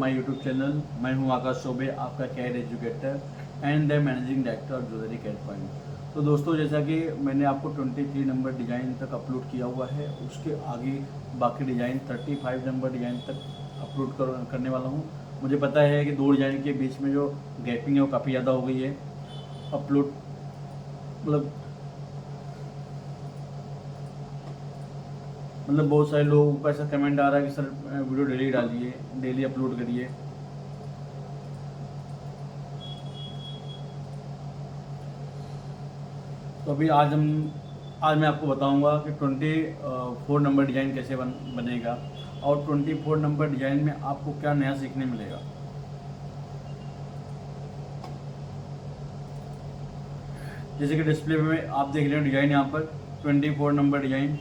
My YouTube channel. मैं हूं आकाश चौबे, आपका career educator and the managing director of Jewellery CAD Point. तो दोस्तों, जैसा कि मैंने आपको 23 नंबर डिज़ाइन तक अपलोड किया हुआ है, उसके आगे बाकी डिज़ाइन 35 नंबर डिज़ाइन तक अपलोड करने वाला हूं। मुझे पता है कि 2 डिज़ाइन के बीच में जो गैपिंग है वो काफ़ी ज़्यादा हो गई है। अपलोड मतलब बहुत सारे लोगों का ऐसा कमेंट आ रहा है कि सर वीडियो डेली डालिए, डेली अपलोड करिए। तो अभी आज मैं आपको बताऊंगा कि 24 नंबर डिज़ाइन कैसे बनेगा और 24 नंबर डिज़ाइन में आपको क्या नया सीखने मिलेगा। जैसे कि डिस्प्ले में आप देख रहे हैं डिज़ाइन, यहाँ पर 24 नंबर डिज़ाइन,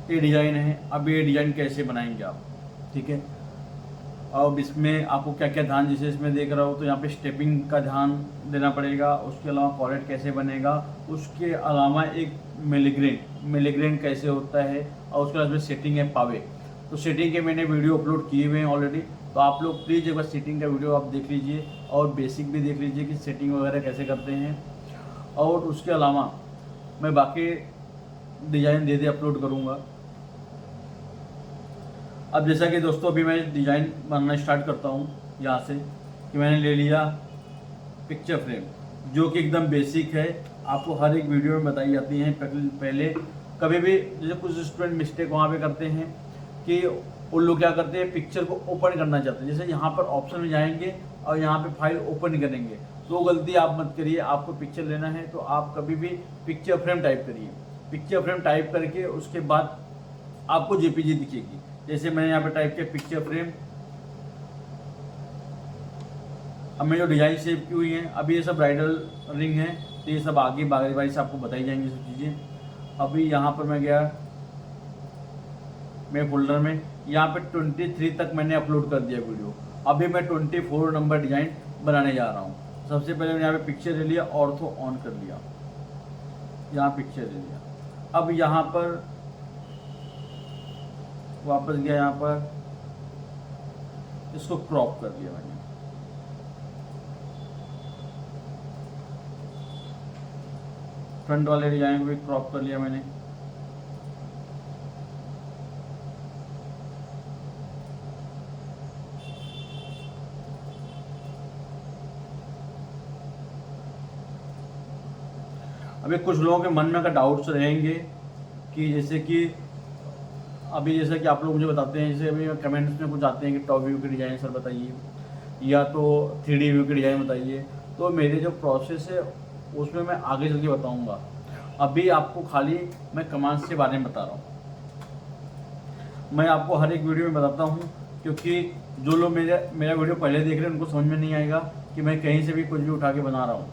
ये डिज़ाइन है। अब ये डिज़ाइन कैसे बनाएंगे आप, ठीक है। अब इसमें आपको क्या क्या ध्यान, जैसे इसमें देख रहा हो तो यहाँ पे स्टेपिंग का ध्यान देना पड़ेगा। उसके अलावा कॉलेट कैसे बनेगा, उसके अलावा एक मिलीग्रेन कैसे होता है, और उसके बाद में सेटिंग है पावे। तो सेटिंग के मैंने वीडियो अपलोड किए हुए हैं ऑलरेडी, तो आप लोग प्लीज़ एक बार सेटिंग का वीडियो आप देख लीजिए और बेसिक भी देख लीजिए कि सेटिंग वगैरह कैसे करते हैं। और उसके अलावा मैं बाकी डिज़ाइन दे अपलोड करूँगा। अब जैसा कि दोस्तों अभी मैं डिज़ाइन बनाना स्टार्ट करता हूँ यहाँ से, कि मैंने ले लिया पिक्चर फ्रेम, जो कि एकदम बेसिक है, आपको हर एक वीडियो में बताई जाती हैं। पहले कभी भी जैसे कुछ स्टूडेंट मिस्टेक वहाँ पे करते हैं कि उन लोग क्या करते हैं, पिक्चर को ओपन करना चाहते हैं। जैसे यहाँ पर ऑप्शन में जाएंगे और यहाँ पे फाइल ओपन करेंगे, तो गलती आप मत करिए। आपको पिक्चर लेना है तो आप कभी भी पिक्चर फ्रेम टाइप करिए। पिक्चर फ्रेम टाइप करके उसके बाद आपको जेपीजी दिखेगी। जैसे मैंने यहाँ पे टाइप किया पिक्चर फ्रेम। अब मैं जो डिज़ाइन सेव की हुई है, अभी ये सब ब्राइडल रिंग है, तो ये सब आगे बारी बारी से आपको बताई जाएंगी सब चीज़ें। अभी यहाँ पर मैं गया मेरे फोल्डर में, यहाँ पे 23 तक मैंने अपलोड कर दिया वीडियो। अभी मैं 24 नंबर डिज़ाइन बनाने जा रहा हूँ। सबसे पहले मैंने यहाँ पे पिक्चर ले लिया, ऑर्थो ऑन कर लिया, यहाँ पिक्चर ले लिया। अब यहाँ पर वापस गया, यहाँ पर इसको क्रॉप कर दिया मैंने। फ्रंट वाले डिजाइन को भी क्रॉप कर लिया मैंने। अभी कुछ लोगों के मन में का डाउट्स रहेंगे कि जैसे कि अभी जैसा कि आप लोग मुझे बताते हैं, जैसे अभी कमेंट्स में कुछ आते हैं कि टॉप व्यू की डिज़ाइन सर बताइए, या तो 3D व्यू की डिज़ाइन बताइए। तो मेरे जो प्रोसेस है उसमें मैं आगे चल के बताऊँगा। अभी आपको खाली मैं कमांड्स के बारे में बता रहा हूँ। मैं आपको हर एक वीडियो में बताता हूँ, क्योंकि जो लोग मेरा वीडियो पहले देख रहे हैं उनको समझ में नहीं आएगा कि मैं कहीं से भी कुछ भी उठा के बना रहा हूँ।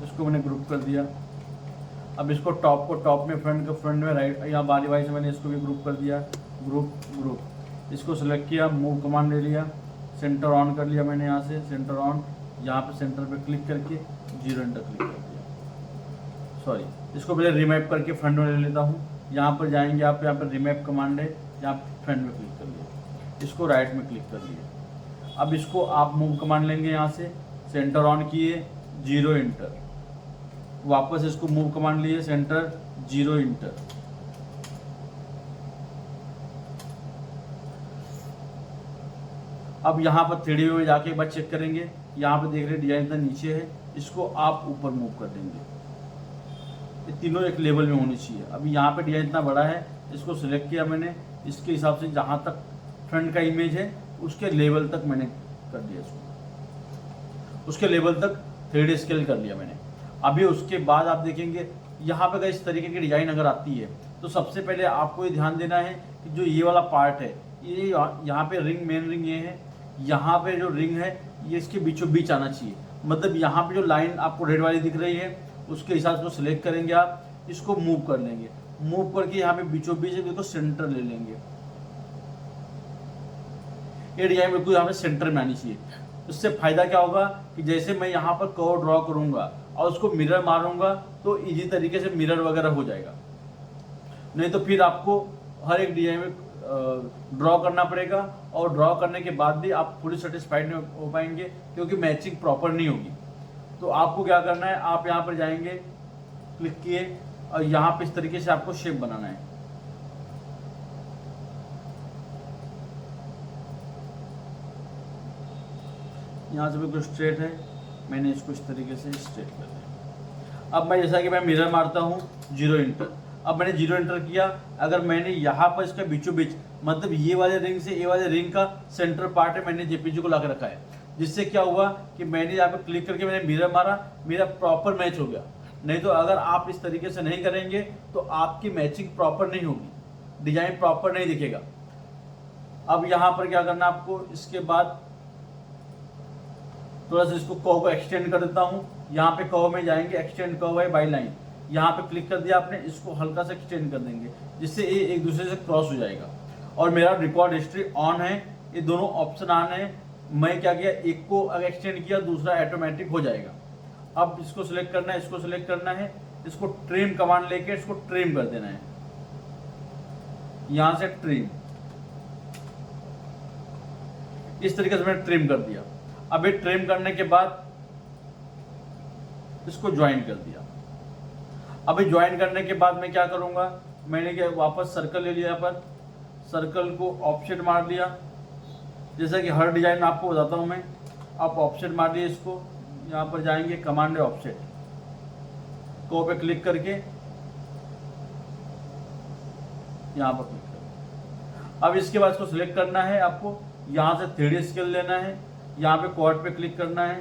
इसको मैंने ग्रुप कर दिया। अब इसको टॉप को टॉप में, फ्रंट में राइट, यहाँ बारी बारी से मैंने इसको भी ग्रुप कर दिया। ग्रुप इसको सेलेक्ट किया, मूव कमांड ले लिया, सेंटर ऑन कर लिया मैंने। यहाँ से सेंटर ऑन, यहाँ पे सेंटर पे क्लिक करके 0 एंटर क्लिक कर दिया। सॉरी, इसको पहले रिमैप करके फ्रंट में ले लेता हूँ। यहाँ पर जाएंगे आप, यहाँ पर रिमैप कमांड है, यहाँ फ्रंट में क्लिक कर लिया, इसको राइट में क्लिक कर लिया। अब इसको आप मूव कमांड लेंगे, यहाँ से सेंटर ऑन किए, 0 एंटर, वापस इसको मूव कमांड लिए, सेंटर 0 इंटर। अब यहाँ पर 3D में जाके एक बार चेक करेंगे, यहाँ पे देख रहे डिजाइन इतना नीचे है, इसको आप ऊपर मूव कर देंगे। ये तीनों एक लेवल में होनी चाहिए। अभी यहाँ पे डिजाइन इतना बड़ा है, इसको सिलेक्ट किया मैंने, इसके हिसाब से जहाँ तक फ्रंट का इमेज है उसके लेवल तक मैंने कर दिया, इसको उसके लेवल तक 3D स्केल कर लिया मैंने। अभी उसके बाद आप देखेंगे यहाँ पे अगर इस तरीके की डिजाइन अगर आती है, तो सबसे पहले आपको ये ध्यान देना है कि जो ये वाला पार्ट है, ये यहाँ पे रिंग, मेन रिंग ये है, यहाँ पे जो रिंग है ये इसके बीचों बीच आना चाहिए। मतलब यहाँ पे जो लाइन आपको रेड वाली दिख रही है उसके हिसाब से सिलेक्ट करेंगे आप, इसको मूव कर लेंगे, मूव करके यहाँ पे बीचों बीच देखो सेंटर ले लेंगे। ये डिजाइन बिल्कुल यहाँ पे सेंटर में आनी चाहिए। उससे फ़ायदा क्या होगा कि जैसे मैं यहाँ पर कर्व ड्रॉ करूँगा और उसको मिरर मारूंगा तो इजी तरीके से मिरर वगैरह हो जाएगा। नहीं तो फिर आपको हर एक डिजाइन में ड्रॉ करना पड़ेगा, और ड्रॉ करने के बाद भी आप पूरी सेटिस्फाइड नहीं हो पाएंगे क्योंकि मैचिंग प्रॉपर नहीं होगी। तो आपको क्या करना है, आप यहाँ पर जाएंगे, क्लिक किए और यहाँ पे इस तरीके से आपको शेप बनाना है। यहाँ से बिल्कुल स्ट्रेट है, मैंने इसको इस तरीके से स्ट्रेट कर दिया। अब मैं जैसा कि मैं मिरर मारता हूँ 0 इंटर, अब मैंने 0 इंटर किया, अगर मैंने यहाँ पर इसका बीचों बीच मतलब ये वाले रिंग से ये वाले रिंग का सेंटर पार्ट है, मैंने जेपीजी को ला के रखा है, जिससे क्या हुआ कि मैंने यहाँ पे क्लिक करके मैंने मिरर मारा, मेरा प्रॉपर मैच हो गया। नहीं तो अगर आप इस तरीके से नहीं करेंगे तो आपकी मैचिंग प्रॉपर नहीं होगी, डिजाइन प्रॉपर नहीं दिखेगा। अब यहाँ पर क्या करना आपको, इसके बाद थोड़ा सा इसको कर्व को एक्सटेंड कर देता हूँ। यहाँ पे कर्व में जाएंगे, एक्सटेंड कर्व है बाई लाइन, यहाँ पे क्लिक कर दिया आपने, इसको हल्का सा एक्सटेंड कर देंगे जिससे ये एक दूसरे से क्रॉस हो जाएगा। और मेरा रिकॉर्ड हिस्ट्री ऑन है, ये दोनों ऑप्शन ऑन है। मैं क्या किया, एक को अगर एक्सटेंड किया दूसरा ऑटोमेटिक हो जाएगा। अब इसको सिलेक्ट करना है, इसको सिलेक्ट करना है, इसको ट्रिम कमांड लेके इसको ट्रिम कर देना है, यहां से ट्रिम, इस तरीके से मैंने ट्रिम कर दिया। अब ये ट्रिम करने के बाद इसको ज्वाइन कर दिया। अब ये ज्वाइन करने के बाद मैं क्या करूंगा, मैंने क्या वापस सर्कल ले लिया, पर सर्कल को ऑफसेट मार लिया, जैसा कि हर डिजाइन में आपको बताता हूं मैं। आप ऑफसेट मार लिए, इसको यहाँ पर जाएंगे कमांड ऑफसेट को पे क्लिक करके यहाँ पर क्लिक कर। अब इसके बाद इसको सिलेक्ट करना है, आपको यहाँ से 3D स्केल लेना है, यहाँ पे क्वाड पे क्लिक करना है।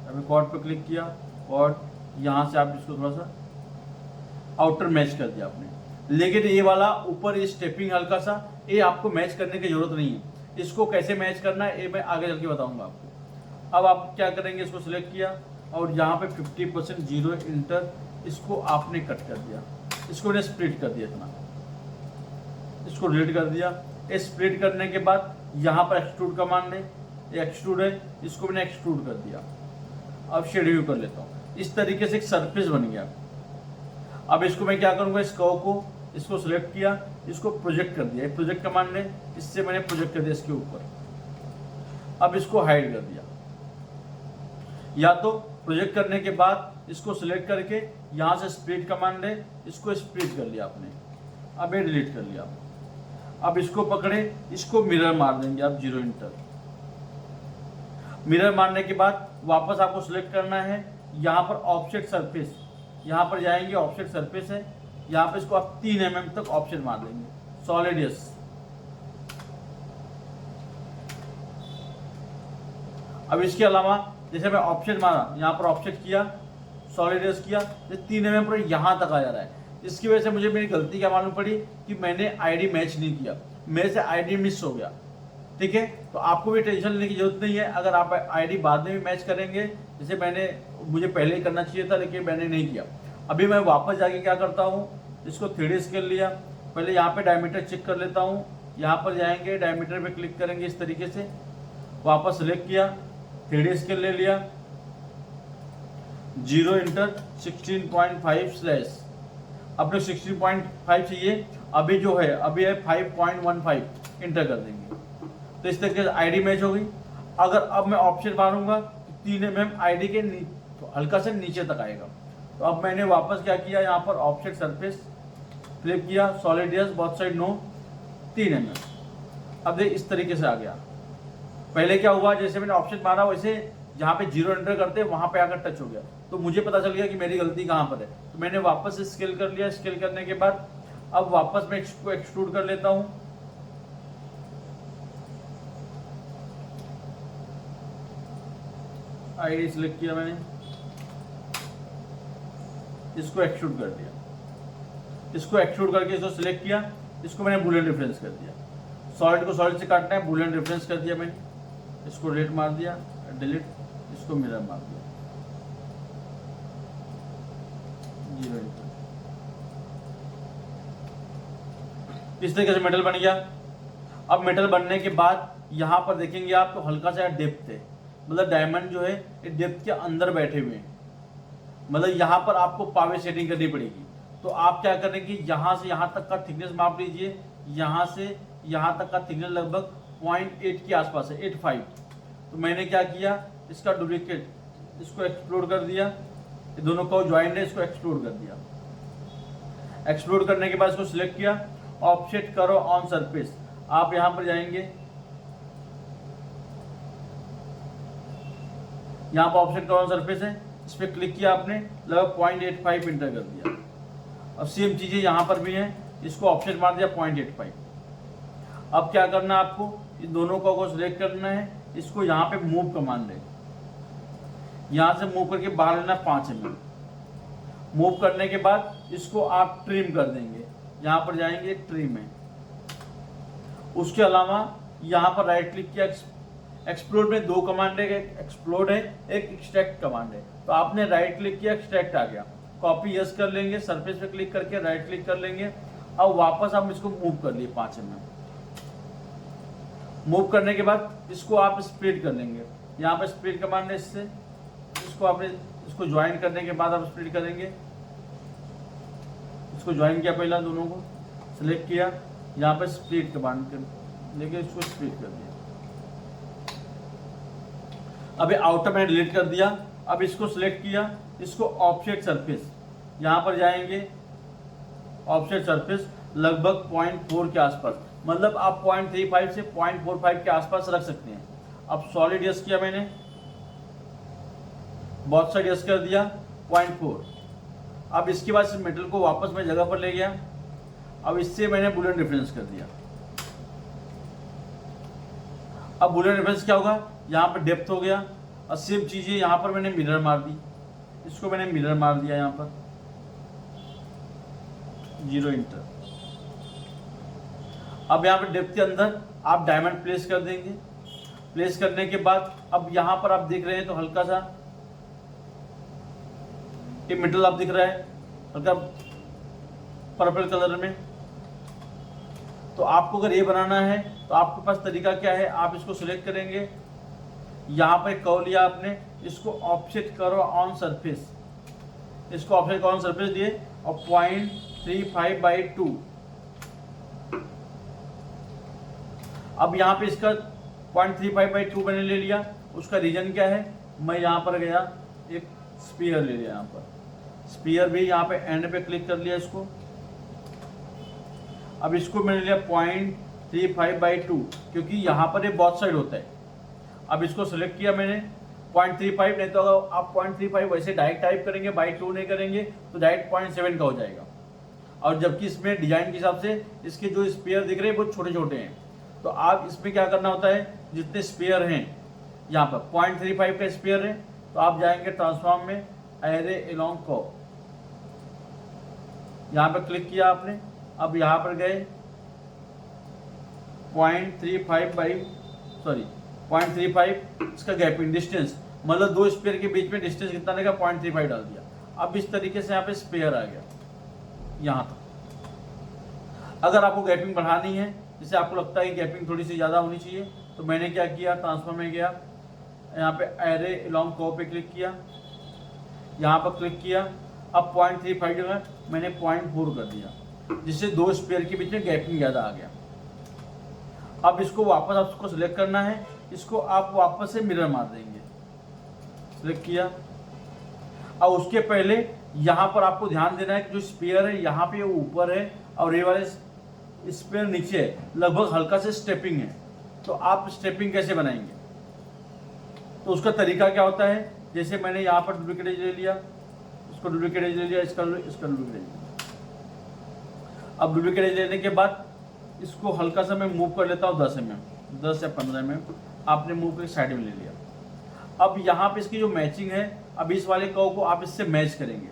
अभी क्वाड पे क्लिक किया, क्वाड यहाँ से आप इसको थोड़ा सा आउटर मैच कर दिया आपने। लेकिन ये वाला ऊपर ये स्टेपिंग हल्का सा, ये आपको मैच करने की जरूरत नहीं है। इसको कैसे मैच करना है ये मैं आगे चल के बताऊंगा आपको। अब आप क्या करेंगे, इसको सिलेक्ट किया और यहाँ पे 50% 0 इंटर, इसको आपने कट कर दिया, इसको मैंने स्प्लिट कर दिया इतना, इसको डिलीट कर दिया। स्प्लिट करने के बाद यहाँ पर एक्सट्रूड कमांड है, एक्सट्रूड है, इसको मैंने एक्सट्रूड कर दिया। अब शेड व्यू कर लेता हूँ, इस तरीके से एक सरफेस बन गया। अब इसको मैं क्या करूँगा, इस कर्व को इसको सिलेक्ट किया, इसको प्रोजेक्ट कर दिया, प्रोजेक्ट कमांड है, इससे मैंने प्रोजेक्ट कर दिया इसके ऊपर। अब इसको हाइड कर दिया, या तो प्रोजेक्ट करने के बाद इसको सिलेक्ट करके यहाँ से स्प्लिट कमांड है, इसको स्प्लिट कर लिया आपने, अब ये डिलीट कर लिया। अब इसको पकड़े, इसको मिरर मार देंगे आप 0 इंटर। मिरर मारने के बाद वापस आपको सिलेक्ट करना है, यहाँ पर ऑफसेट सरफेस, यहाँ पर जाएंगे, ऑफसेट सरफेस है, यहाँ पे इसको आप 3 mm तक ऑफसेट मार देंगे, सॉलिड यस। अब इसके अलावा जैसे मैं ऑफसेट मारा, यहाँ पर ऑफसेट किया, सॉलिड यस किया, ये 3 mm पर यहाँ तक आ जा रहा है। इसकी वजह से मुझे मेरी गलती क्या मालूम पड़ी कि मैंने आईडी मैच नहीं किया, मेरे से आईडी मिस हो गया। ठीक है, तो आपको भी टेंशन लेने की जरूरत नहीं है। अगर आप आईडी बाद में भी मैच करेंगे, जैसे मुझे पहले ही करना चाहिए था लेकिन मैंने नहीं किया। अभी मैं वापस जाके क्या करता हूँ, इसको 3D स्केल लिया, पहले यहाँ पे डायमीटर चेक कर लेता हूँ। यहाँ पर जाएंगे, डायमीटर पे क्लिक करेंगे इस तरीके से, वापस सिलेक्ट किया, 3D स्केल ले लिया, 0 इंटर 16.5 स्लैश, अपने 16.5 चाहिए, अभी जो है अभी है 5.15 इंटर कर देंगे। तो इस तरीके से आईडी मैच हो गई। अगर अब मैं ऑप्शन मारूंगा तो 3 mm आईडी के तो हल्का से नीचे तक आएगा। तो अब मैंने वापस क्या किया, यहाँ पर ऑफसेट सरफेस क्लिक किया, solid yes, both side no, 3 mm। अब देख इस तरीके से आ गया। पहले क्या हुआ, जैसे मैंने ऑप्शन मारा वैसे जहाँ पे 0 एंटर करते वहां पे आकर टच हो गया, तो मुझे पता चल गया कि मेरी गलती कहाँ पर है। तो मैंने वापस स्केल कर लिया, स्केल करने के बाद अब वापस मैं इसको एक्सट्रूड कर लेता हूँ। आईडी सिलेक्ट किया मैंने, इसको एक्सट्रूड कर दिया, इसको एक्सट्रूड करके इसको सिलेक्ट किया, इसको मैंने बूलियन रेफरेंस कर दिया। सॉलिड को सॉलिड से काटना है, बूलियन रेफरेंस कर दिया मैंने, इसको डिलीट मार दिया, डिलीट, इसको मिरर मार दिया, 0 इंटर। इस तरीके से मेटल बन गया। अब मेटल बनने के बाद यहाँ पर देखेंगे आप तो हल्का सा डेप्थ है, मतलब डायमंड जो है ये डेप्थ के अंदर बैठे हुए हैं, मतलब यहाँ पर आपको पावर सेटिंग करनी पड़ेगी। तो आप क्या करेंगे, यहाँ से यहाँ तक का थिकनेस माप लीजिए, यहाँ से यहाँ तक का थिकनेस लगभग 0.8 के आसपास है, 0.85। तो मैंने क्या किया, इसका डुप्लीकेट इसको एक्सप्लोर कर दिया, ये दोनों का ज्वाइंट है, इसको एक्सप्लोर कर दिया। एक्सप्लोर करने के बाद इसको सिलेक्ट किया, ऑफसेट करो ऑन सरफेस। आप यहाँ पर जाएंगे, यहाँ पर ऑफसेट करो ऑन सरफेस है, इस पर क्लिक किया आपने, लगभग 0.85 इंटर कर दिया। अब सेम चीजें यहाँ पर भी हैं, इसको ऑफसेट मार दिया 0.85। अब क्या करना है आपको, इन दोनों को सिलेक्ट करना है, इसको यहाँ पे मूव कमांड है, यहाँ से मूव करके बाहर लेना 5 mm। मूव करने के बाद इसको आप ट्रिम कर देंगे, यहाँ पर जाएंगे ट्रिम है। उसके अलावा यहाँ पर राइट क्लिक किया, एक्सप्लोड में 2 कमांड है, एक एक्सप्लोड है, एक एक्सट्रैक्ट कमांड है। तो आपने राइट क्लिक किया, एक्सट्रैक्ट आ गया, कॉपी यस कर लेंगे, सरफेस पे क्लिक करके राइट क्लिक कर लेंगे। अब वापस आप इसको मूव कर लिए 5 mm। मूव करने के बाद इसको आप स्प्लिट कर लेंगे, यहाँ पर स्प्लिट कमांड है, इससे इसको आपने इसको ज्वाइन करने के बाद आप स्प्लिट करेंगे। इसको ज्वाइन किया, पहला दोनों को सिलेक्ट किया, यहाँ पर स्प्लिट कमांड कर लेके इसको स्प्लिट कर दिया। अभी आउटर मैंने डिलीट कर दिया। अब इसको सिलेक्ट किया, इसको ऑफसेट सरफेस, यहाँ पर जाएंगे ऑफसेट सरफेस लगभग 0.4 के आसपास, मतलब आप 0.35 से 0.45 के आसपास रख सकते हैं। अब सॉलिड यस किया मैंने, बहुत साइड यस कर दिया 0.4। अब इसके बाद इस मेटल को वापस मैं जगह पर ले गया। अब इससे मैंने बुलेट रेफरेंस कर दिया। अब बुलेट रेफरेंस क्या होगा, यहाँ पर डेप्थ हो गया, और सेम चीजें यहाँ पर मैंने मिरर मार दी, इसको मैंने मिरर मार दिया यहाँ पर 0 इंटर। अब यहाँ पर डेप्थ के अंदर आप डायमंड प्लेस कर देंगे। प्लेस करने के बाद अब यहाँ पर आप देख रहे हैं तो हल्का सा ये मेटल आप दिख रहा है हल्का पर्पल कलर में। तो आपको अगर ये बनाना है तो आपके पास तरीका क्या है, आप इसको सिलेक्ट करेंगे, यहाँ पर कर्व लिया आपने, इसको ऑफसेट करो ऑन सरफेस, इसको ऑफसेट करो ऑन सरफेस दिए और 0.35/2। अब यहाँ पे इसका 0.35/2 मैंने ले लिया। उसका रीजन क्या है, मैं यहाँ पर गया एक स्पीयर ले लिया, यहाँ पर स्पीयर भी यहाँ पे एंड पे क्लिक कर लिया इसको। अब इसको मैंने लिया 0.35/2, क्योंकि यहाँ पर ये बहुत साइड होता है। अब इसको सिलेक्ट किया मैंने 0.35, नहीं तो अगर आप 0.35 वैसे डायरेक्ट टाइप करेंगे, बाई 2 नहीं करेंगे तो डायरेक्ट 0.7 का हो जाएगा। और जबकि इसमें डिजाइन के हिसाब से इसके जो स्पेयर दिख रहे हैं बहुत छोटे छोटे हैं। तो आप इसमें क्या करना होता है, जितने स्पेयर हैं यहाँ पर 0.35 का स्पेयर है, तो आप जाएंगे ट्रांसफॉर्म में एरे अलोंग कर्व, यहाँ पर क्लिक किया आपने। अब यहाँ पर गए 0.35 इसका गैपिंग डिस्टेंस, मतलब 2 स्पेयर के बीच में डिस्टेंस कितना देगा, 0.35 डाल दिया। अब इस तरीके से यहाँ पे स्पेयर आ गया यहाँ तक। अगर आपको गैपिंग बढ़ानी है, जिससे आपको लगता है कि गैपिंग थोड़ी सी ज़्यादा होनी चाहिए, तो मैंने क्या किया, ट्रांसफॉर्म में गया, यहाँ पे एरे अलोंग कर्व पे क्लिक किया, यहाँ पर क्लिक किया। अब 0.35 जो है मैंने 0.4 कर दिया, जिससे 2 स्पेयर के बीच में गैपिंग ज़्यादा आ गया। अब इसको वापस आपको सिलेक्ट करना है, इसको आप वापस से मिरर मार देंगे, सिलेक्ट किया। अब उसके पहले यहाँ पर आपको ध्यान देना है कि जो स्पेयर है यहाँ पे ऊपर है और ये वाले स्पेयर नीचे है, लगभग हल्का से स्टेपिंग है। तो आप स्टेपिंग कैसे बनाएंगे, तो उसका तरीका क्या होता है, जैसे मैंने यहाँ पर डुप्लीकेट एज ले लिया, इसको डुप्लीकेट एज ले लिया, इसका डुप्लीकेट एज। अब डुप्लीकेट एज लेने के बाद इसको हल्का सा मैं मूव कर लेता हूँ 10 या 15 mm। आपने मूव करके साइड में ले लिया। अब यहाँ पे इसकी जो मैचिंग है, अब इस वाले कर्व को आप इससे मैच करेंगे।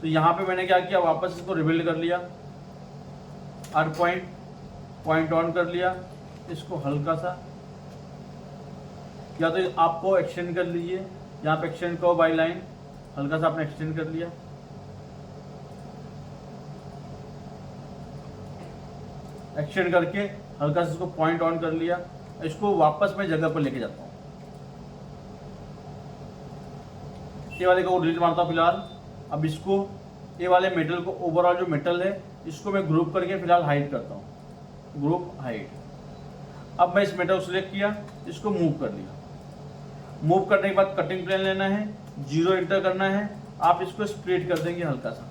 तो यहाँ पे मैंने क्या किया, वापस इसको रिबिल्ड कर लिया, हर पॉइंट ऑन कर लिया, इसको हल्का सा, या तो आपको एक्सटेंड कर लीजिए, यहाँ पे एक्सटेंड करो बाई लाइन, हल्का सा आपने एक्सटेंड कर लिया। एक्सटेंड करके हल्का सा इसको पॉइंट ऑन कर लिया, इसको वापस मैं जगह पर लेके जाता हूँ। ये वाले को डिलीट मारता हूँ फिलहाल। अब इसको, ये वाले मेटल को, ओवरऑल जो मेटल है इसको मैं ग्रुप करके फिलहाल हाइड करता हूँ, ग्रुप हाइड। अब मैं इस मेटल को सिलेक्ट किया, इसको मूव कर लिया। मूव करने के बाद कटिंग प्लेन लेना है, 0 एंटर करना है, आप इसको स्प्लिट कर देंगे हल्का सा।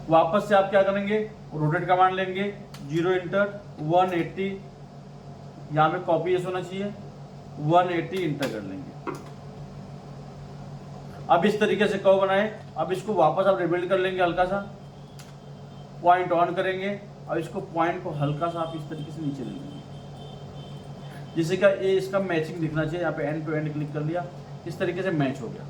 वापस से आप क्या करेंगे, रोटेट कमांड लेंगे, 0 एंटर, 180, यहाँ पे कॉपी ऐसा होना चाहिए, 180 एंटर कर लेंगे। अब इस तरीके से कर्व बनाए। अब इसको वापस आप रिबिल्ड कर लेंगे हल्का सा, पॉइंट ऑन करेंगे और इसको पॉइंट को हल्का सा आप इस तरीके से नीचे ले लेंगे, जिससे क्या ये इसका मैचिंग दिखना चाहिए। यहाँ पे एंड टू एंड क्लिक कर लिया, इस तरीके से मैच हो गया।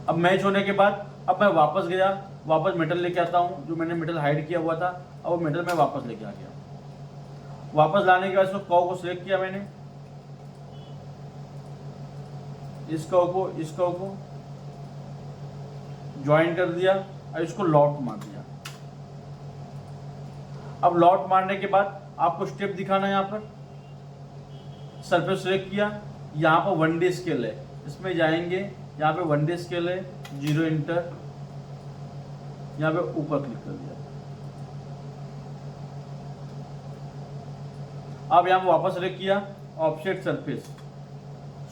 अब मैच होने के बाद अब मैं वापस गया, वापस मेटल लेके आता हूँ, जो मैंने मेटल हाइड किया हुआ था, अब वो मेटल मैं वापस लेके आ गया। वापस लाने के बाद इसको कर्व को सिलेक्ट किया मैंने, इस कर्व को ज्वाइन कर दिया और इसको लॉक मार दिया। अब लॉक मारने के बाद आपको स्टेप दिखाना है, यहाँ पर सरफेस सिलेक्ट किया, यहाँ पर 1D स्केल है, इसमें जाएंगे, यहाँ पे 1D स्केल है, 0 एंटर, यहाँ पे ऊपर क्लिक कर दिया। अब यहाँ पे वापस सिलेक्ट किया, ऑफसेट सरफेस,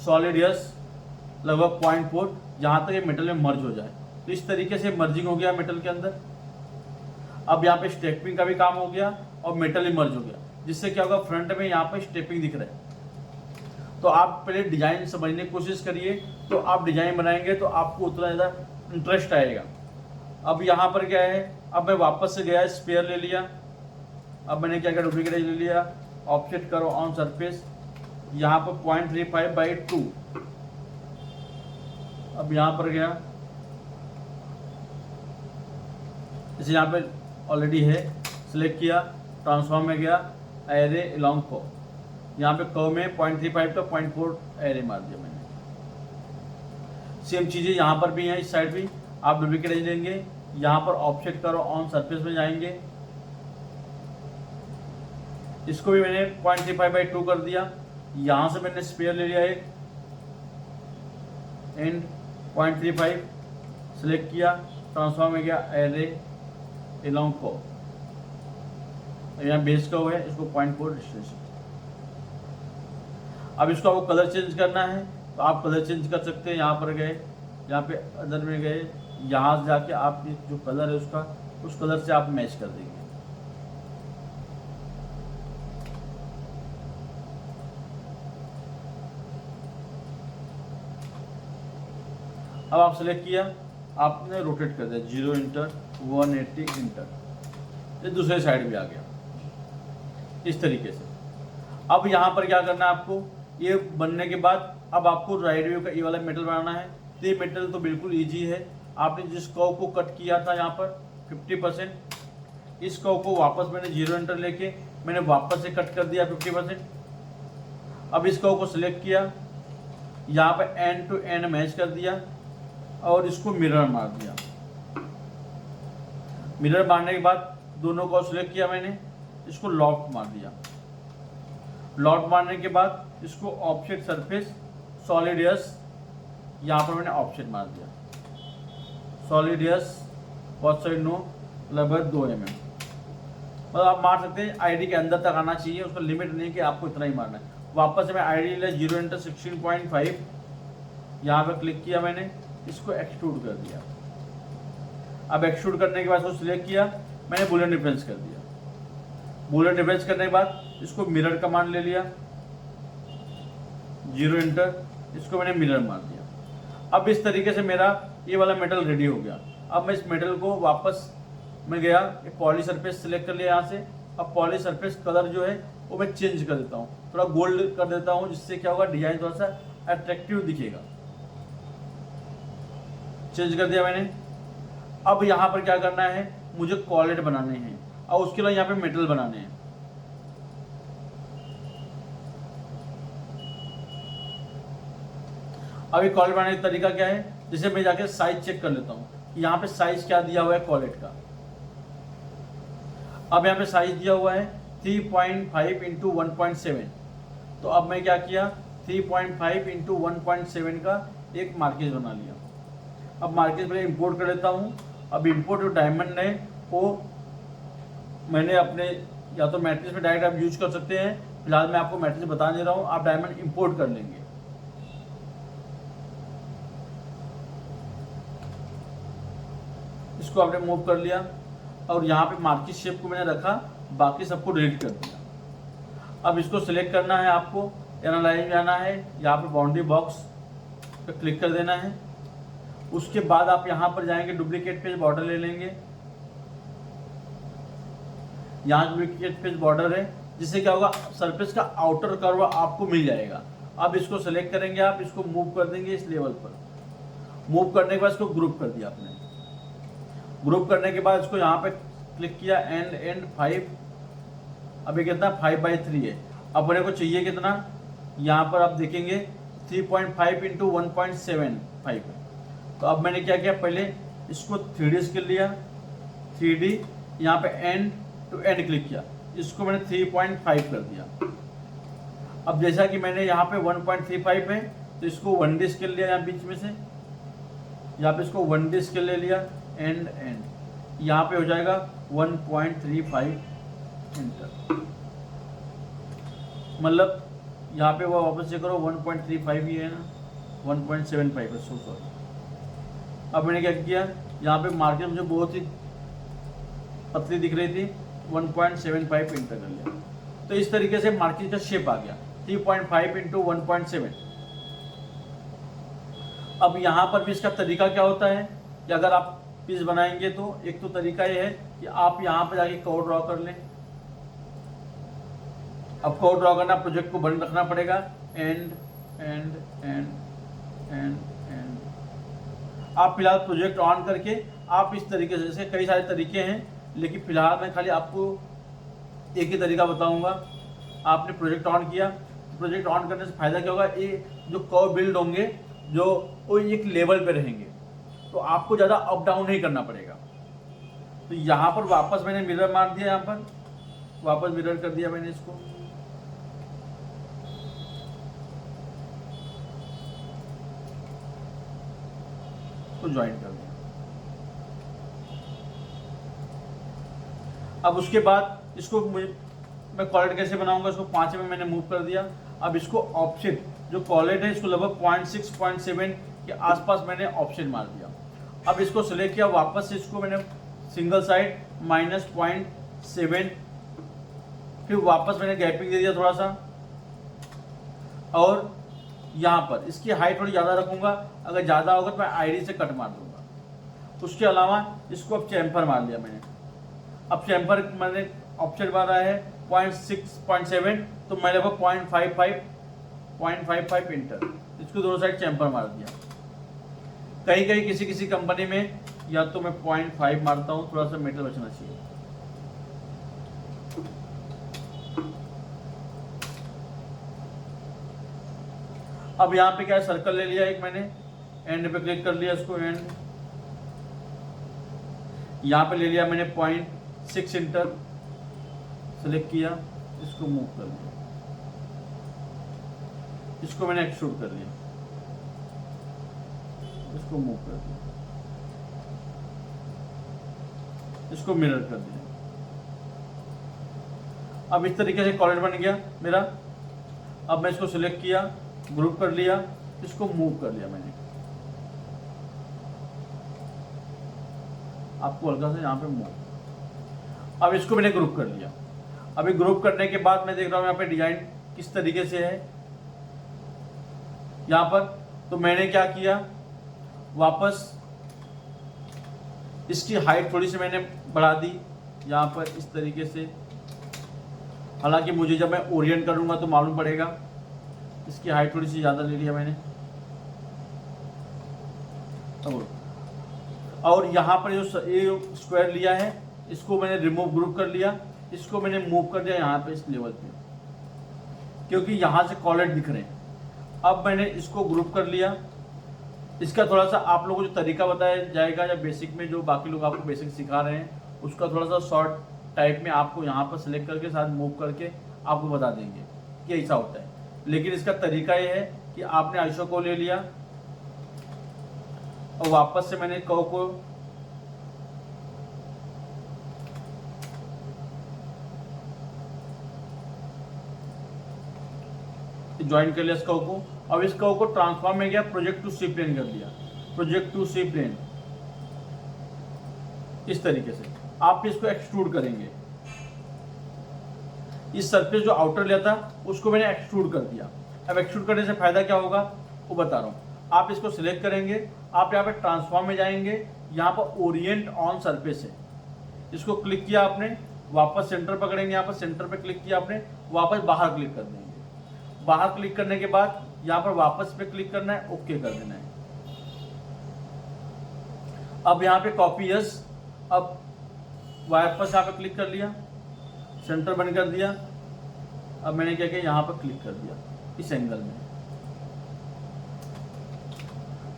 सॉलिड यस, लगभग 0.4, जहाँ तक ये मेटल में मर्ज हो जाए। तो इस तरीके से मर्जिंग हो गया मेटल के अंदर। अब यहाँ पे स्टेपिंग का भी काम हो गया और मेटल ही मर्ज हो गया, जिससे क्या होगा, फ्रंट में यहाँ पे स्टेपिंग दिख रहा है। तो आप पहले डिजाइन समझने की कोशिश करिए, तो आप डिजाइन बनाएंगे तो आपको उतना ज़्यादा इंटरेस्ट आएगा। अब यहाँ पर क्या है, अब मैं वापस से गया, स्पेयर ले लिया। अब मैंने क्या किया, डुप्लीकेट ले लिया, ऑफसेट करो ऑन सरफेस, यहाँ पर 0.35/2। अब यहाँ पर गया, जैसे यहाँ पे ऑलरेडी है, सिलेक्ट किया, ट्रांसफॉर्म में गया, एरे अलोंग को, यहाँ पे कर्व में 0.35 का 0.4 एरे मार दिया मैंने। सेम चीज़ें यहाँ पर भी हैं, इस साइड भी आप डुप्लीकेट एज लेंगे, यहाँ पर ऑफसेट करो ऑन सरफेस में जाएंगे, इसको भी मैंने 0.35/2 कर दिया। यहाँ से मैंने स्पेयर ले लिया एक, एंड 0.35 सिलेक्ट किया, ट्रांसफॉर्म में गया, एरे अलोंग को, यहाँ बेस का हुआ है, इसको 0.4 डिस्टेंस। अब इसको आपको कलर चेंज करना है तो आप कलर चेंज कर सकते हैं। यहाँ पर गए, यहाँ पे अदर में गए, यहाँ से जाके आप जो कलर है उसका, उस कलर से आप मैच कर देंगे। अब आप सेलेक्ट किया, आपने रोटेट कर दिया, 0 एंटर, 180 एंटर, ये दूसरे साइड भी आ गया इस तरीके से। अब यहाँ पर क्या करना है आपको, ये बनने के बाद अब आपको राइट व्यू का ये वाला मेटल बनाना है। तो ये मेटल तो बिल्कुल इजी है। आपने जिस कर्व को कट किया था यहाँ पर 50%, इस कर्व को वापस मैंने 0 एंटर लेके मैंने वापस से कट कर दिया 50%। अब इस कर्व को सिलेक्ट किया, यहाँ पर एंड टू एंड मैच कर दिया और इसको मिरर मार दिया। मिरर मारने के बाद दोनों को सिलेक्ट किया मैंने, इसको लॉक मार दिया। लॉक मारने के बाद इसको ऑफसेट सरफेस, सॉलिड यस, यहाँ पर मैंने ऑफसेट मार दिया, सॉलिड यस, बहुत साइड नो, लगभग 2 mm। मतलब आप मार सकते हैं, आईडी के अंदर तक आना चाहिए, उसका लिमिट नहीं कि आपको इतना ही मारना है। वापस से मैं आईडी ले 0 एंटर 16.5, यहाँ पर क्लिक किया मैंने, इसको एक्सट्रूड कर दिया। अब एक्सट्रूड करने के बाद उसको सिलेक्ट किया, मैंने बुलेट डिफरेंस कर दिया। बुलेट डिफरेंस करने के बाद इसको मिरर कमांड ले लिया, 0 एंटर, इसको मैंने मिरर मार दिया। अब इस तरीके से मेरा ये वाला मेटल रेडी हो गया। अब मैं इस मेटल को वापस मैं गया, एक पॉली सरफेस सिलेक्ट कर लिया यहाँ से। अब पॉली सरफेस कलर जो है वो मैं चेंज कर देता हूँ, थोड़ा गोल्ड कर देता हूँ, जिससे क्या होगा, डिजाइन थोड़ा सा अट्रैक्टिव दिखेगा। चेंज कर दिया मैंने। अब यहाँ पर क्या करना है, मुझे कॉलेट बनाने हैं और उसके लिए यहाँ पे मेटल बनाने हैं। अभी कॉलेट बनाने का तरीका क्या है, जैसे मैं जाके साइज चेक कर लेता हूँ कि यहाँ पे साइज क्या दिया हुआ है कॉलेट का। अब यहाँ पे साइज दिया हुआ है 3.5 इंटू 1.7। तो अब मैं क्या किया, 3.5 इंटू 1.7 का एक मार्केज बना लिया। अब मार्केज पहले इंपोर्ट कर लेता हूँ। अब इंपोर्ट जो डायमंड है वो मैंने अपने या तो मैट्रिक्स में डायरेक्ट आप यूज कर सकते हैं, फिलहाल मैं आपको मैट्रिक्स बता दे रहा हूँ, आप डायमंड इंपोर्ट कर लेंगे। इसको आपने मूव कर लिया और यहाँ पे मार्केट शेप को मैंने रखा, बाकी सबको डिलीट कर दिया। अब इसको सिलेक्ट करना है आपको, एनालाइज में जाना है, यहाँ पे बाउंड्री बॉक्स पे क्लिक कर देना है। उसके बाद आप यहाँ पर जाएंगे, डुप्लीकेट पेज बॉर्डर ले लेंगे। यहाँ डुप्लीकेट पेज बॉर्डर है, जिससे क्या होगा, सरफेस का आउटर कर्व आपको मिल जाएगा। अब इसको सेलेक्ट करेंगे, आप इसको मूव कर देंगे इस लेवल पर। मूव करने के बाद इसको ग्रुप कर दिया आपने। ग्रुप करने के बाद इसको यहाँ पे क्लिक किया, एंड 5। अब ये कितना 5/3 है। अब मेरे को चाहिए कितना, यहाँ पर आप देखेंगे 3.5 इंटू 1.75 है। तो अब मैंने क्या किया, पहले इसको 3D स्केल लिया, 3D, यहाँ पे एंड टू एंड क्लिक किया, इसको मैंने 3.5 कर दिया। अब जैसा कि मैंने यहाँ पे 1.35 है, तो इसको 1D स्केल लिया यहाँ बीच में से, यहाँ पे इसको 1D स्केल ले लिया, एंड यहाँ पे हो जाएगा 1.35 इंटर। मतलब यहाँ पे वो वापस चेक करो, 1.35 ही है ना, 1.75 है, सो सॉरी। अब मैंने क्या किया, यहाँ पे मार्केट मुझे बहुत ही पतली दिख रही थी, 1.75 इंटर कर लिया। तो इस तरीके से मार्केट का शेप आ गया, 3.5 इंटू 1.7। अब यहाँ पर भी इसका तरीका क्या होता है कि अगर आप पीस बनाएंगे तो एक तो तरीका ये है कि आप यहाँ पर जाके कर्व ड्रॉ कर लें। अब कर्व ड्रॉ करना, प्रोजेक्ट को बंद रखना पड़ेगा, and and and and and. आप फिलहाल प्रोजेक्ट ऑन करके आप इस तरीके से, जैसे कई सारे तरीके हैं, लेकिन फिलहाल मैं खाली आपको एक ही तरीका बताऊंगा। आपने प्रोजेक्ट ऑन किया, प्रोजेक्ट ऑन करने से फायदा क्या होगा, ये जो कर्व बिल्ड होंगे जो वो एक लेवल पे रहेंगे, तो आपको ज़्यादा अप डाउन नहीं करना पड़ेगा। तो यहाँ पर वापस मैंने मिरर मार दिया, यहाँ पर वापस मिरर कर दिया मैंने इसको। तो ज्वाइन कर दिया। अब उसके बाद इसको मैं कॉलेट कैसे बनाऊंगा, इसको 5 में मैंने मूव कर दिया। अब इसको ऑफसेट, जो कॉलेट है इसको लगभग 0.6 0.7 के आसपास मैंने ऑफसेट मार दिया। अब इसको सिलेक्ट किया, वापस से इसको मैंने सिंगल साइड -0.7, फिर वापस मैंने गैपिंग दे दिया थोड़ा सा, और यहाँ पर इसकी हाइट थोड़ी ज़्यादा रखूँगा, अगर ज़्यादा होगा तो मैं आईडी से कट मार दूंगा। उसके अलावा इसको अब चैम्फर मार लिया मैंने। अब चैम्फर मैंने ऑप्शन मारा है 0.6 0.7, तो मैं लगभग 0.55 इंटर, इसको दोनों साइड चैम्फर मार दिया। कहीं कहीं किसी किसी कंपनी में या तो मैं 0.5 मारता हूँ, थोड़ा सा मेटल बचना चाहिए। अब यहाँ पे क्या है, सर्कल ले लिया एक मैंने, एंड पे क्लिक कर लिया इसको, एंड यहाँ पे ले लिया मैंने 0.6 इंटर, सेलेक्ट किया, इसको मूव कर लिया, इसको मैंने एक्सट्रूड कर लिया, इसको मूव कर दिया, इसको मिरर कर दिया। अब इस तरीके से कॉलेट बन गया मेरा। अब मैं इसको सिलेक्ट किया, ग्रुप कर लिया, इसको मूव कर लिया मैंने, आपको हल्का सा यहाँ पे मूव। अब इसको मैंने ग्रुप कर लिया। अभी ग्रुप करने के बाद मैं देख रहा हूँ यहाँ पे डिजाइन किस तरीके से है यहाँ पर। तो मैंने क्या किया, वापस इसकी हाइट थोड़ी सी मैंने बढ़ा दी यहाँ पर इस तरीके से। हालांकि मुझे जब मैं ओरिएंट करूँगा तो मालूम पड़ेगा, इसकी हाइट थोड़ी सी ज़्यादा ले लिया मैंने। और यहाँ पर जो ये स्क्वायर लिया है इसको मैंने रिमूव ग्रुप कर लिया, इसको मैंने मूव कर दिया यहाँ पे इस लेवल पे, क्योंकि यहाँ से कॉलेट दिख रहे हैं। अब मैंने इसको ग्रुप कर लिया। इसका थोड़ा सा आप लोगों को जो तरीका बताया जाएगा या बेसिक में जो बाकी लोग आपको बेसिक सिखा रहे हैं उसका थोड़ा सा शॉर्ट टाइप में आपको यहाँ पर सिलेक्ट करके साथ मूव करके आपको बता देंगे कि ऐसा होता है। लेकिन इसका तरीका ये है कि आपने आइसो को ले लिया और वापस से मैंने कर्व को ज्वाइन कर लिया इस कर्व को। अब इस कर्व को ट्रांसफॉर्म में गया, प्रोजेक्ट टू सी प्लेन कर दिया, प्रोजेक्ट टू सी प्लेन। इस तरीके से आप इसको एक्सट्रूड करेंगे। इस सरफेस जो आउटर लिया था उसको मैंने एक्सट्रूड कर दिया। अब एक्सट्रूड करने से फायदा क्या होगा वो बता रहा हूं। आप इसको सिलेक्ट करेंगे, आप यहाँ पे ट्रांसफॉर्म में जाएंगे, यहाँ पर ओरिएंट ऑन सरफेस है, इसको क्लिक किया आपने, वापस सेंटर पकड़ेंगे, यहाँ पर सेंटर पे क्लिक किया आपने, वापस बाहर क्लिक कर देंगे। बाहर क्लिक करने के बाद यहाँ पर वापस पे क्लिक करना है, ओके कर देना है। अब यहाँ पे कॉपी यस, अब वापस यहाँ पे क्लिक कर लिया, सेंटर बंद कर दिया। अब मैंने क्या किया, यहाँ पर क्लिक कर दिया इस एंगल में।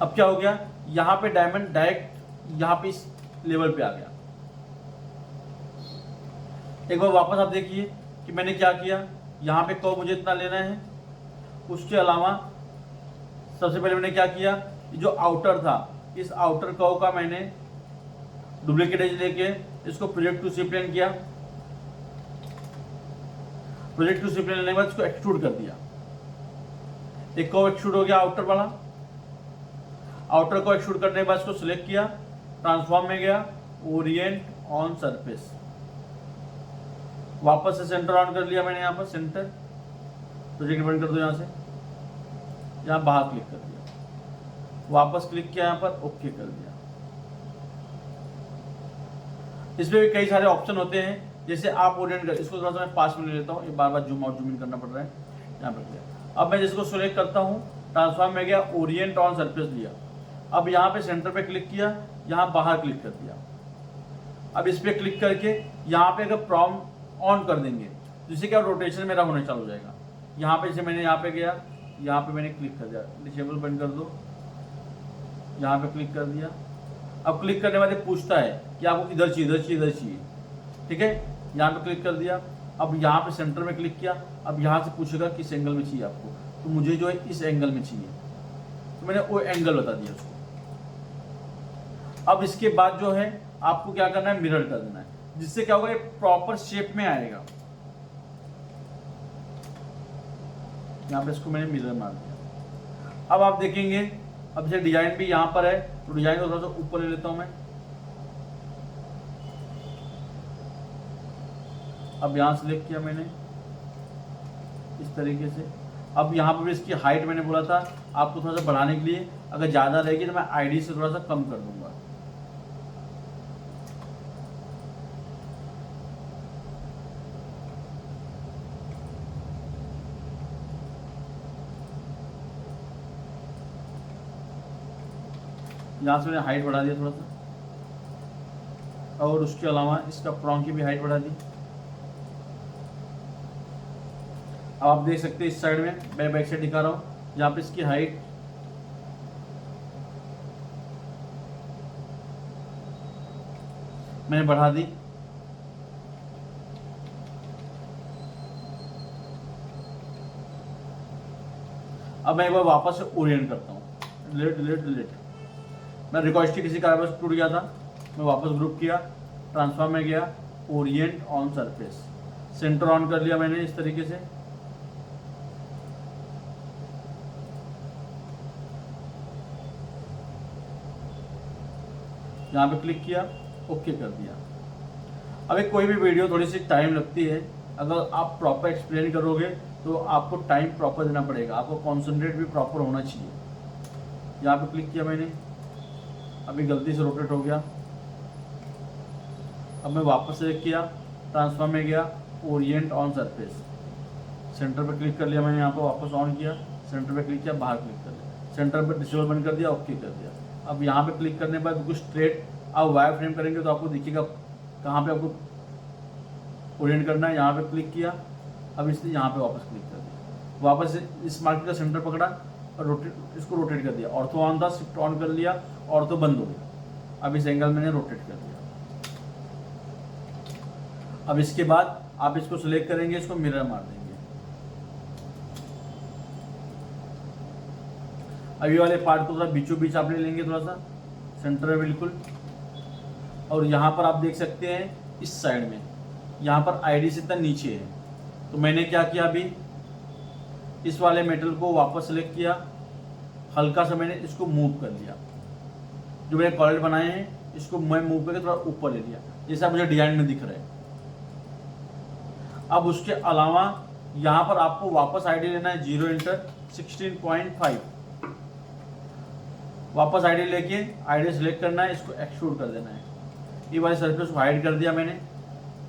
अब क्या हो गया, यहाँ पे डायमंड डायरेक्ट यहाँ पे इस लेवल पे आ गया। एक बार वापस आप देखिए कि मैंने क्या किया, यहाँ पे कर्व मुझे इतना लेना है। उसके अलावा सबसे पहले मैंने क्या किया, जो आउटर था इस आउटर कर्व का मैंने डुप्लीकेट एज लेके इसको प्रोजेक्ट टू सी प्लेन किया। प्रोजेक्ट टू सी प्लेन लेने के बाद इसको एक्सट्रूड कर दिया। एक कर्व एक्सट्रूड हो गया आउटर वाला। आउटर को एक्सट्रूड करने के बाद इसको सिलेक्ट किया, ट्रांसफॉर्म में गया, ओरिएंट ऑन सरफेस, वापस से सेंटर ऑन कर लिया मैंने। यहाँ पर सेंटर, प्रोजेक्ट बंद कर दो, यहाँ से यहाँ बाहर क्लिक कर दिया, वापस क्लिक किया, यहाँ पर ओके कर दिया। इसमें भी कई सारे ऑप्शन होते हैं, जैसे आप ओरिएंट कर, इसको थोड़ा सा मैं पास में ले लेता हूँ, ये बार बार जूम आउट जूम इन करना पड़ रहा है। यहाँ पर किया, अब मैं जिसको सिलेक्ट करता हूँ, ट्रांसफॉर्म में गया, ओरिएंट ऑन सरफेस लिया। अब यहाँ पे सेंटर पे क्लिक किया, यहाँ बाहर क्लिक कर दिया। अब इस पर क्लिक करके यहाँ पे अगर प्रॉम ऑन कर देंगे, जिससे क्या रोटेशन मेरा होने चालू हो जाएगा। यहाँ पे जैसे मैंने यहाँ पे गया, यहाँ पे मैंने क्लिक कर दिया, डिसेबल बंद कर दो, यहाँ पे क्लिक कर दिया। अब क्लिक करने वाले पूछता है कि आपको इधर चाहिए, इधर चाहिए, इधर चाहिए, ठीक है। यहाँ पे क्लिक कर दिया। अब यहाँ पे सेंटर में क्लिक किया, अब यहाँ से पूछेगा किस एंगल में चाहिए आपको, तो मुझे जो है इस एंगल में चाहिए, तो मैंने वो एंगल बता दिया उसको। अब इसके बाद जो है आपको क्या करना है, मिरर कर देना है, जिससे क्या होगा, ये प्रॉपर शेप में आएगा। यहाँ पे इसको मैंने मिरर मार दिया। अब आप देखेंगे, अब जैसे डिजाइन भी यहाँ पर है, तो डिजाइन को थोड़ा सा ऊपर ले लेता हूं मैं। अब यहाँ सिलेक्ट किया मैंने इस तरीके से। अब यहाँ पर भी इसकी हाइट मैंने बोला था आपको थोड़ा सा बढ़ाने के लिए, अगर ज़्यादा रहेगी तो मैं आईडी से थोड़ा सा कम कर दूंगा। यहाँ से मैंने हाइट बढ़ा दिया थोड़ा सा, और उसके अलावा इसका प्रॉन्ग की भी हाइट बढ़ा दी। अब आप देख सकते हैं इस साइड में, मैं बैक साइड दिखा रहा हूँ, यहाँ पे इसकी हाइट मैंने बढ़ा दी। अब मैं एक बार वापस से ओरिएंट करता हूँ, डिलीट डिलीट डिलीट। मैं रिक्वेस्ट किसी कारण से टूट गया था, मैं वापस ग्रुप किया, ट्रांसफॉर्म में गया, Orient on surface, centre on कर लिया मैंने इस तरीके से। यहाँ पे क्लिक किया, ओके कर दिया। अब एक कोई भी वीडियो थोड़ी सी टाइम लगती है, अगर आप प्रॉपर एक्सप्लेन करोगे तो आपको टाइम प्रॉपर देना पड़ेगा, आपको कॉन्सेंट्रेट भी प्रॉपर होना चाहिए। यहाँ पे क्लिक किया मैंने, अभी गलती से रोटेट हो गया। अब मैं वापस सेलेक्ट किया, ट्रांसफॉर्म में गया, ओरिएंट ऑन सरफेस, सेंटर पे क्लिक कर लिया मैंने, यहाँ पे वापस ऑन किया, सेंटर पे क्लिक किया, बाहर क्लिक कर लिया, सेंटर पे डिसेबल बंद कर दिया, ओके कर दिया। अब यहाँ पे क्लिक करने के बाद कुछ स्ट्रेट आप वायर फ्रेम करेंगे तो आपको दिखेगा कहाँ पे आपको ओरिएंट करना है। यहाँ पे क्लिक किया, अब इसलिए यहाँ पे वापस क्लिक कर दिया, वापस इस मार्केट का सेंटर पकड़ा और रोटेट, इसको रोटेट कर दिया। ऑर्थो ऑन था, शिफ्ट ऑन कर लिया, ऑर्थो बंद हो गया। अब इस एंगल मैंने रोटेट कर दिया। अब इसके बाद आप इसको सिलेक्ट करेंगे, इसको मिरर मार देंगे। अभी वाले पार्ट को थोड़ा बीचों बीच आप ले लेंगे, थोड़ा सा सेंटर में बिल्कुल। और यहाँ पर आप देख सकते हैं इस साइड में, यहाँ पर आईडी से इतना नीचे है, तो मैंने क्या किया, अभी इस वाले मेटल को वापस सेलेक्ट किया, हल्का सा मैंने इसको मूव कर लिया, जो मैंने कॉर्ड बनाए हैं इसको मैं मूव करके थोड़ा ऊपर ले लिया, जैसा मुझे डिजाइन में दिख रहा है। अब उसके अलावा यहाँ पर आपको वापस आईडी लेना है 0 इंटर 16.5, वापस आईडी लेके आईडी सेलेक्ट करना है, इसको एक्सट्रूड कर देना है। ये वाले सरफेस को हाइड कर दिया मैंने।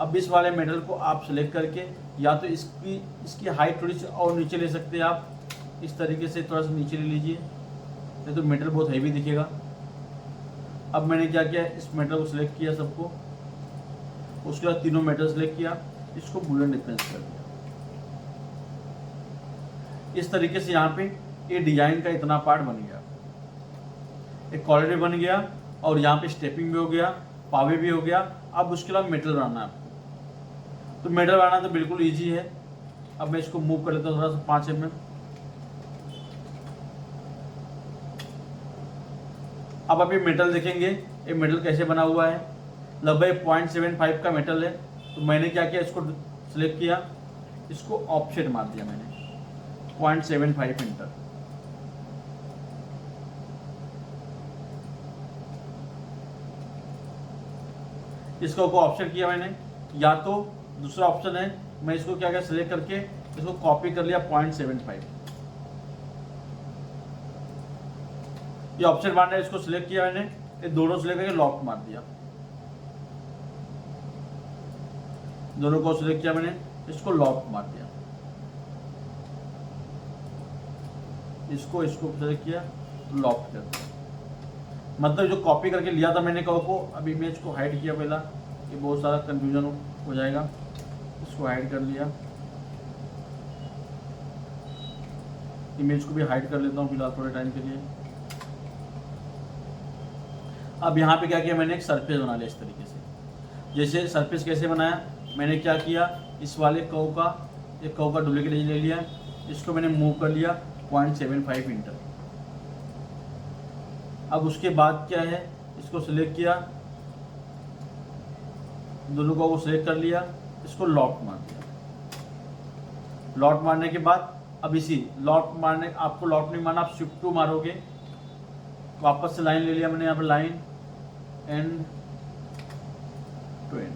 अब इस वाले मेटल को आप सेलेक्ट करके या तो इसकी हाइट थोड़ी सी और नीचे ले सकते हैं आप, इस तरीके से थोड़ा सा नीचे ले लीजिए, नहीं तो मेटल बहुत हैवी दिखेगा। अब मैंने क्या किया, इस मेटल को सिलेक्ट किया सबको, उसके बाद तीनों मेटल सेलेक्ट किया, इसको बुलेट डिफरेंस कर दिया। इस तरीके से यहाँ पे ये डिजाइन का इतना पार्ट बन गया, एक कॉलर बन गया और यहाँ पे स्टेपिंग भी हो गया, पावे भी हो गया। अब उसके अलावा मेटल बनाना है आपको, तो मेटल बनाना तो बिल्कुल इजी है। अब मैं इसको मूव कर लेता हूँ थोड़ा सा 5 mm। अब आप ये मेटल देखेंगे, ये मेटल कैसे बना हुआ है, लगभग 0.75 का मेटल है। तो मैंने क्या किया, इसको सिलेक्ट किया, इसको ऑफसेट मार दिया मैंने 0.75 इंटर। इसको ऑप्शन किया मैंने, या तो दूसरा ऑप्शन है, मैं इसको क्या किया, सिलेक्ट करके इसको कॉपी कर लिया 0.75। ये ऑप्शन मारना है, इसको सिलेक्ट किया मैंने, ये दोनों सिलेक्ट करके लॉक मार दिया, दोनों को सिलेक्ट किया मैंने, इसको लॉक मार दिया, इसको सिलेक्ट किया, लॉक कर दिया। मतलब जो कॉपी करके लिया था मैंने कव को, अभी इमेज को हाइड किया पहला, ये बहुत सारा कंफ्यूजन हो जाएगा, इसको हाइड कर लिया, इमेज को भी हाइड कर लेता हूँ फिलहाल थोड़े टाइम के लिए। अब यहाँ पे क्या किया, मैंने एक सरफेस बना लिया इस तरीके से। जैसे सरफेस कैसे बनाया, मैंने क्या किया, इस वाले कव का डुप्लीकेट ले लिया, इसको मैंने मूव कर लिया 0.75 इंटर। अब उसके बाद क्या है, इसको सिलेक्ट किया, दोनों को सिलेक्ट कर लिया, इसको लॉक मार दिया। लॉक मारने के बाद अब आपको लॉक नहीं मारना, आप शिफ्ट 2 मारोगे, वापस से लाइन ले लिया मैंने, यहाँ पर line end to end,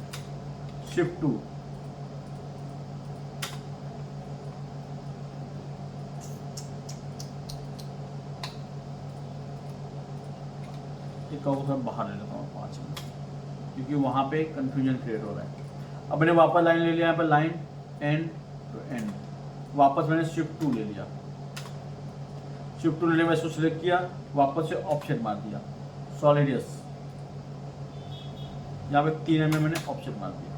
shift 2, बाहर ले लेता हूँ 5 मिनट, क्योंकि वहाँ पे कंफ्यूजन क्रिएट हो रहा है। अब मैंने वापस लाइन ले लिया, यहाँ पर लाइन एंड टू एंड, वापस मैंने शिफ्ट 2 ले लिया, शिफ्ट 2 लेने में इसको सिलेक्ट किया, वापस से ऑप्शन मार दिया सॉलिडियस, यहाँ पे 3 mm मैंने ऑप्शन मार दिया।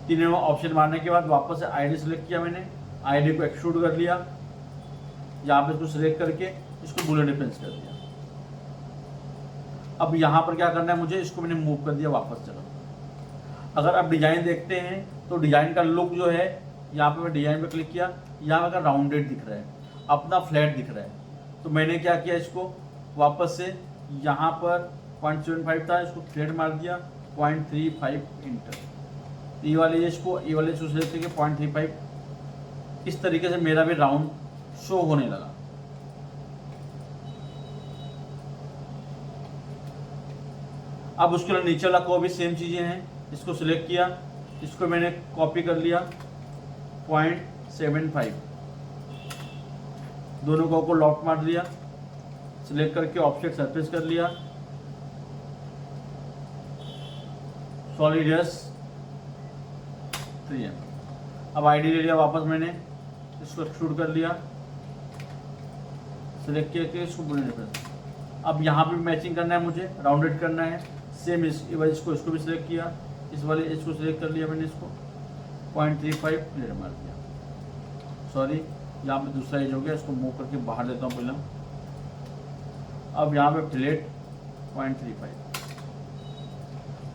3 mm ऑप्शन मारने के बाद वापस से आईडी सिलेक्ट किया मैंने, आईडी को एक्सट्रूड कर लिया, यहाँ पे इसको सिलेक्ट करके इसको बुलेट डिफरेंस कर दिया। अब यहाँ पर क्या करना है मुझे, इसको मैंने मूव कर दिया वापस जगह। अगर आप डिजाइन देखते हैं तो डिजाइन का लुक जो है, यहाँ पे मैं डिजाइन पे क्लिक किया, यहाँ पर राउंडेड दिख रहा है, अपना फ्लैट दिख रहा है। तो मैंने क्या किया, इसको वापस से यहाँ पर 0.75 था, इसको फ्लैट मार दिया 0.35 इंटर। ये वाले इसको सिलेक्ट करके 0.35, इस तरीके से मेरा भी राउंड शो होने लगा। अब उसके लिए नीचे वाला को भी सेम चीज़ें हैं, इसको सिलेक्ट किया, इसको मैंने कॉपी कर लिया 0.75, दोनों को लॉक मार दिया, सिलेक्ट करके ऑब्जेक्ट सरफेस कर लिया, सॉलिडियस 3M। अब आईडी ले लिया वापस मैंने, इसको एक्सट्रूड कर लिया, सिलेक्ट किया, इसको बुलेट डिफरेंस। अब यहाँ पे मैचिंग करना है मुझे, राउंडेड करना है, सेम इसको भी सिलेक्ट किया, इस वाले इसको सिलेक्ट कर लिया मैंने, इसको 0.35 प्लेट मार दिया। सॉरी, यहाँ पे दूसरा एज हो गया, इसको मूव करके बाहर लेता हूँ पहले। अब यहाँ पे प्लेट 0.35,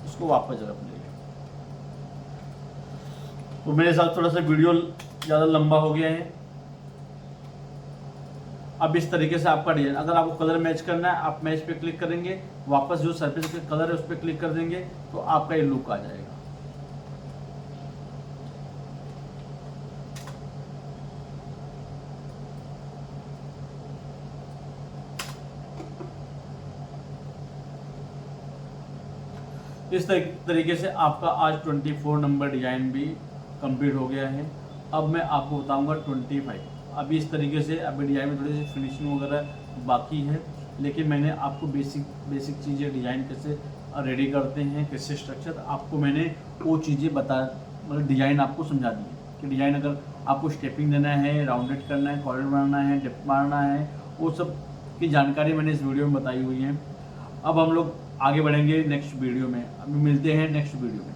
इसको वापस जगह पर ले लिया। तो मेरे साथ थोड़ा सा वीडियो ज़्यादा लंबा हो गया है। अब इस तरीके से आपका डिजाइन, अगर आपको कलर मैच करना है आप मैच पे क्लिक करेंगे, वापस जो सरफेस का कलर है उस पर क्लिक कर देंगे तो आपका ये लुक आ जाएगा। इस तरीके से आपका आज 24 नंबर डिजाइन भी कंप्लीट हो गया है। अब मैं आपको बताऊंगा 25। अभी इस तरीके से अभी डिजाइन में थोड़ी सी फिनिशिंग वगैरह बाकी है, लेकिन मैंने आपको बेसिक चीज़ें डिजाइन कैसे रेडी करते हैं, कैसे स्ट्रक्चर, आपको मैंने वो चीज़ें मतलब डिजाइन आपको समझा दी है कि डिजाइन अगर आपको स्टेपिंग देना है, राउंडेड करना है, कॉर्नर बनाना है, डिप मारना है, वो सब की जानकारी मैंने इस वीडियो में बताई हुई है। अब हम लोग आगे बढ़ेंगे नेक्स्ट वीडियो में। अभी मिलते हैं नेक्स्ट वीडियो में।